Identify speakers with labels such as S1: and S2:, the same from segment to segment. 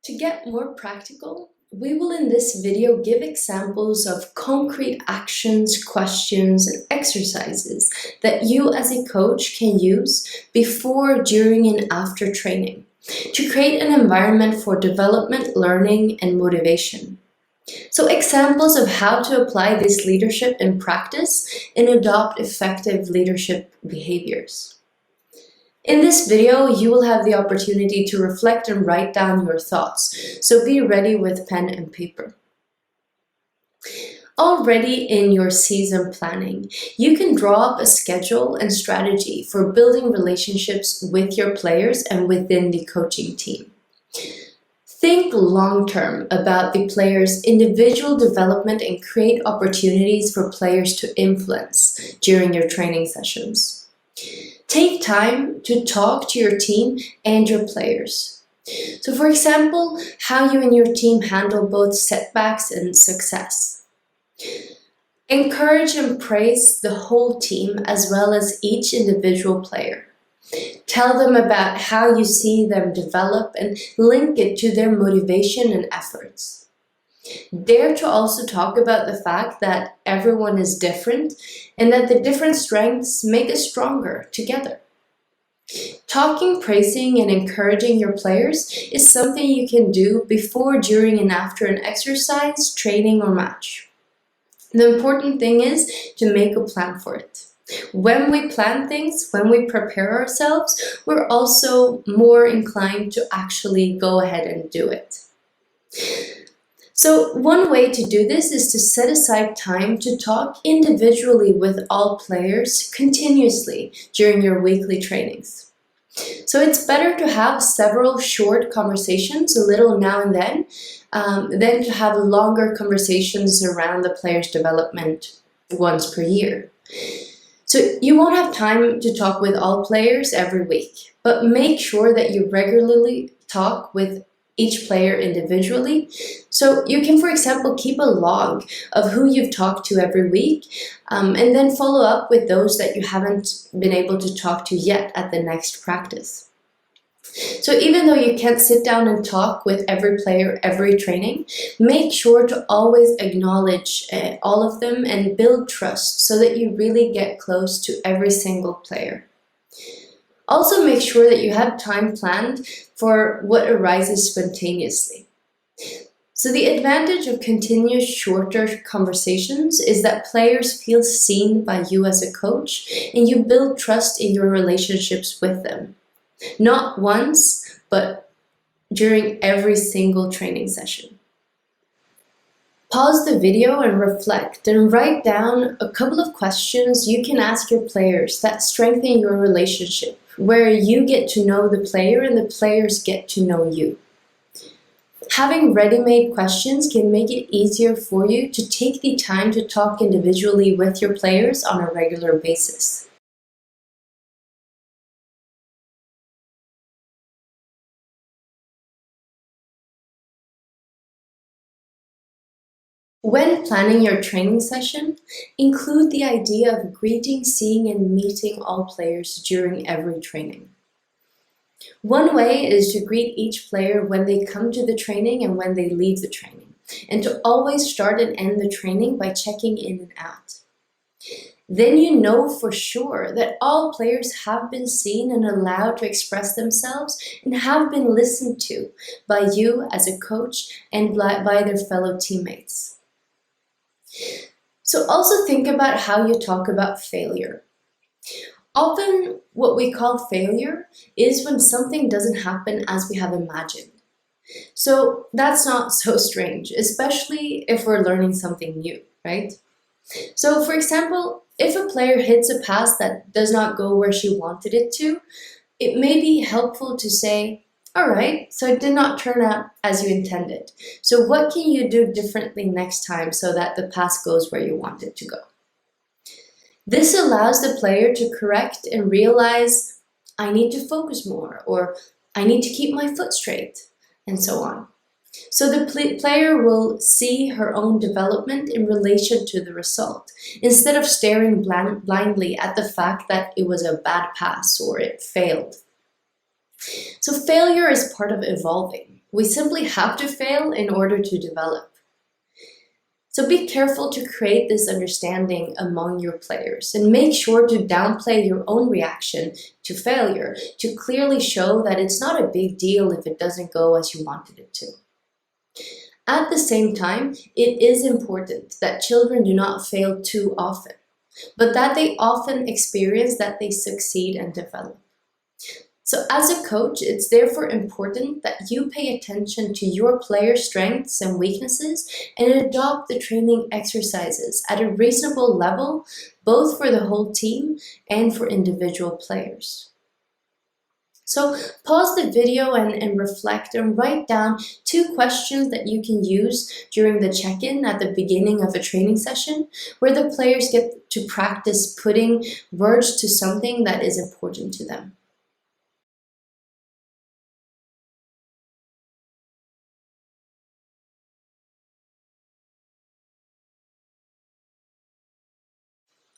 S1: To get more practical, we will in this video give examples of concrete actions, questions, and exercises that you as a coach can use before, during, and after training to create an environment for development, learning, and motivation. So examples of how to apply this leadership in practice and adopt effective leadership behaviors. In this video, you will have the opportunity to reflect and write down your thoughts, so be ready with pen and paper. Already in your season planning, you can draw up a schedule and strategy for building relationships with your players and within the coaching team. Think long-term about the players' individual development and create opportunities for players to influence during your training sessions. Take time to talk to your team and your players. So for example, how you and your team handle both setbacks and success. Encourage and praise the whole team as well as each individual player. Tell them about how you see them develop and link it to their motivation and efforts. Dare to also talk about the fact that everyone is different and that the different strengths make us stronger together. Talking, praising, and encouraging your players is something you can do before, during, and after an exercise, training, or match. The important thing is to make a plan for it. When we plan things, when we prepare ourselves, we're also more inclined to actually go ahead and do it. So one way to do this is to set aside time to talk individually with all players continuously during your weekly trainings. So it's better to have several short conversations, a little now and then, than to have longer conversations around the player's development once per year. So you won't have time to talk with all players every week, but make sure that you regularly talk with each player individually. So you can, for example, keep a log of who you've talked to every week, and then follow up with those that you haven't been able to talk to yet at the next practice. So even though you can't sit down and talk with every player every training, make sure to always acknowledge all of them and build trust so that you really get close to every single player. Also make sure that you have time planned for what arises spontaneously. So the advantage of continuous shorter conversations is that players feel seen by you as a coach and you build trust in your relationships with them. Not once, but during every single training session. Pause the video and reflect and write down a couple of questions you can ask your players that strengthen your relationship, where you get to know the player and the players get to know you. Having ready-made questions can make it easier for you to take the time to talk individually with your players on a regular basis. When planning your training session, include the idea of greeting, seeing, and meeting all players during every training. One way is to greet each player when they come to the training and when they leave the training, and to always start and end the training by checking in and out. Then you know for sure that all players have been seen and allowed to express themselves and have been listened to by you as a coach and by their fellow teammates. So also think about how you talk about failure. Often what we call failure is when something doesn't happen as we have imagined. So that's not so strange, especially if we're learning something new, right? So for example, if a player hits a pass that does not go where she wanted it to, it may be helpful to say, all right, so it did not turn out as you intended. So what can you do differently next time so that the pass goes where you want it to go? This allows the player to correct and realize, I need to focus more, or I need to keep my foot straight, and so on. So the player will see her own development in relation to the result, instead of staring blindly at the fact that it was a bad pass or it failed. So failure is part of evolving. We simply have to fail in order to develop. So be careful to create this understanding among your players and make sure to downplay your own reaction to failure to clearly show that it's not a big deal if it doesn't go as you wanted it to. At the same time, it is important that children do not fail too often, but that they often experience that they succeed and develop. So as a coach, it's therefore important that you pay attention to your players' strengths and weaknesses and adopt the training exercises at a reasonable level, both for the whole team and for individual players. So pause the video and reflect and write down 2 questions that you can use during the check-in at the beginning of a training session, where the players get to practice putting words to something that is important to them.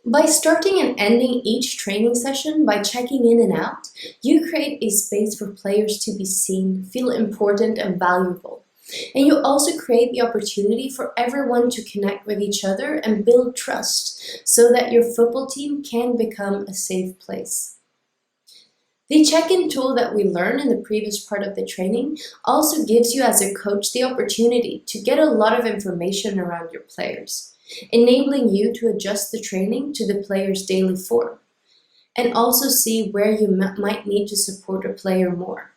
S1: By starting and ending each training session by checking in and out, you create a space for players to be seen, feel important and valuable. And you also create the opportunity for everyone to connect with each other and build trust so that your football team can become a safe place. The check-in tool that we learned in the previous part of the training also gives you as a coach the opportunity to get a lot of information around your players, enabling you to adjust the training to the player's daily form, and also see where you might need to support a player more.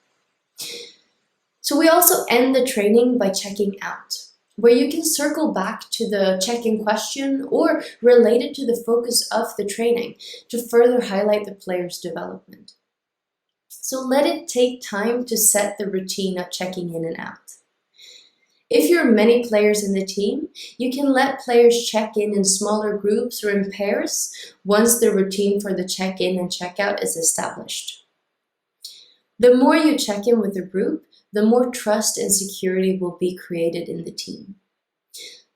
S1: So we also end the training by checking out, where you can circle back to the check-in question or relate it to the focus of the training to further highlight the player's development. So let it take time to set the routine of checking in and out. If you're many players in the team, you can let players check in smaller groups or in pairs once the routine for the check-in and check-out is established. The more you check in with the group, the more trust and security will be created in the team.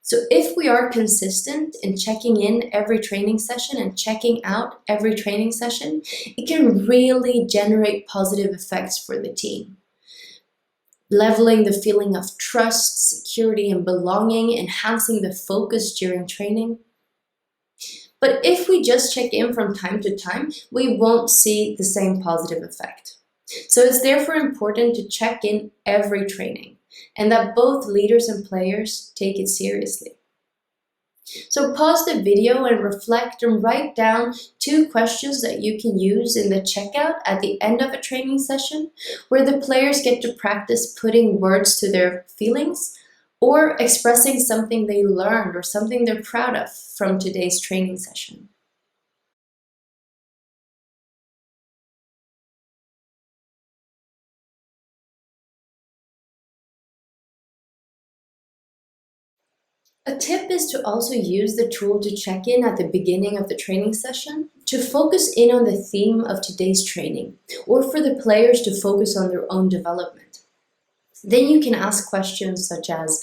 S1: So if we are consistent in checking in every training session and checking out every training session, it can really generate positive effects for the team, leveling the feeling of trust, security, and belonging, enhancing the focus during training. But if we just check in from time to time, we won't see the same positive effect. So it's therefore important to check in every training, and that both leaders and players take it seriously. So pause the video and reflect and write down 2 questions that you can use in the checkout at the end of a training session, where the players get to practice putting words to their feelings or expressing something they learned or something they're proud of from today's training session. A tip is to also use the tool to check in at the beginning of the training session to focus in on the theme of today's training, or for the players to focus on their own development. Then you can ask questions such as,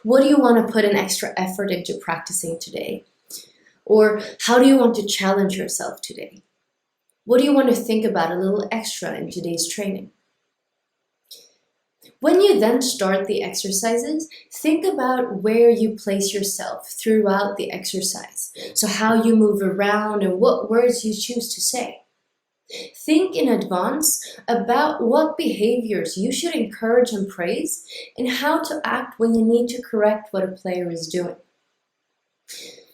S1: what do you want to put an extra effort into practicing today? Or how do you want to challenge yourself today? What do you want to think about a little extra in today's training? When you then start the exercises, think about where you place yourself throughout the exercise. So how you move around and what words you choose to say. Think in advance about what behaviors you should encourage and praise and how to act when you need to correct what a player is doing.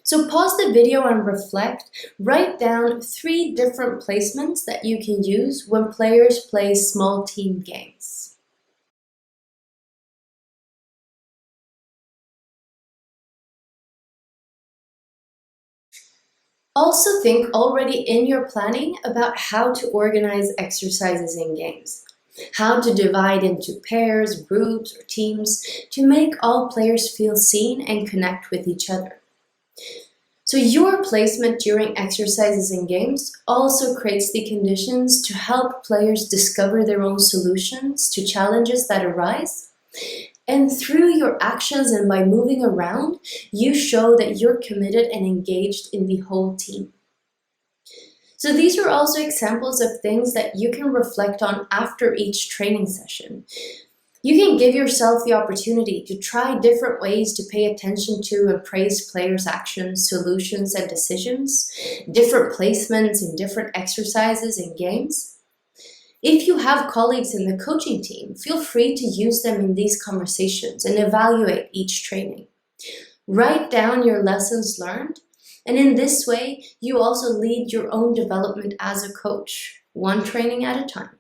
S1: So pause the video and reflect. Write down 3 different placements that you can use when players play small team games. Also think already in your planning about how to organize exercises in games, how to divide into pairs, groups, or teams to make all players feel seen and connect with each other. So your placement during exercises in games also creates the conditions to help players discover their own solutions to challenges that arise. And through your actions and by moving around, you show that you're committed and engaged in the whole team. So these are also examples of things that you can reflect on after each training session. You can give yourself the opportunity to try different ways to pay attention to and praise players' actions, solutions, and decisions, different placements and different exercises and games. If you have colleagues in the coaching team, feel free to use them in these conversations and evaluate each training. Write down your lessons learned, and in this way, you also lead your own development as a coach, one training at a time.